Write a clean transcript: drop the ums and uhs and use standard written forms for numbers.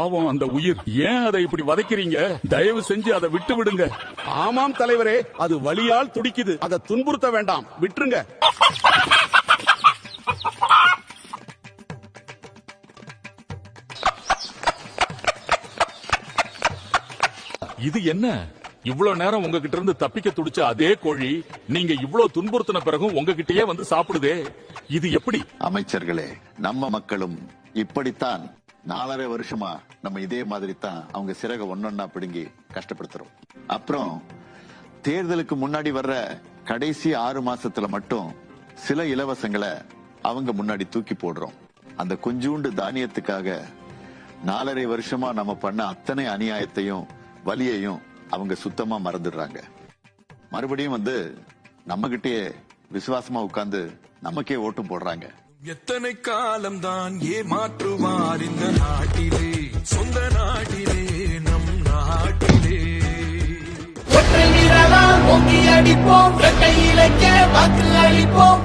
பாவம் அந்த உயிர். ஏன் அதை இப்படி வதைக்கிறீங்க? தயவு செஞ்சு அதை விட்டு விடுங்க. ஆமாம் தலைவரே, அது வலியால் துடிக்குது. அதை துன்புறுத்த வேண்டாம், விட்டுருங்க. இது என்ன? இவ்வளவு நேரம் உங்ககிட்ட இருந்து தப்பிக்க துடிச்ச அதே கோழி நீங்க இவ்வளவு துன்புறுத்தின பிறகும் உங்ககிட்டயே வந்து சாப்பிடுதே, இது எப்படி? அமைச்சர்களே, நம்ம மக்களும் இப்படித்தான் 4.5 வருஷமா நம்ம இதே மாதிரி தான் அவங்க சிறக ஒன்னொன்னா பிடுங்கி கஷ்டப்படுத்துறோம். அப்புறம் தேர்தலுக்கு முன்னாடி வர்ற கடைசி 6 மாசத்துல மட்டும் சில இலவசங்களை அவங்க முன்னாடி தூக்கி போடுறோம். அந்த கொஞ்சூண்டு தானியத்துக்காக 4.5 வருஷமா நம்ம பண்ண அத்தனை அநியாயத்தையும் வலியையும் அவங்க சுத்தமா மறந்துடுறாங்க. மறுபடியும் வந்து நம்ம கிட்டே விசுவாசமா உட்கார்ந்து நமக்கே ஓட்டும் போடுறாங்க. எத்தனை காலம்தான் ஏமாற்றுவார் இந்த நாட்டிலே, சொந்த நாட்டிலே, நம் நாட்டிலே. ஒற்றை வீரலால் ஓங்கி அடிப்போம், இரட்டை இலக்க வாக்கு அளிப்போம்.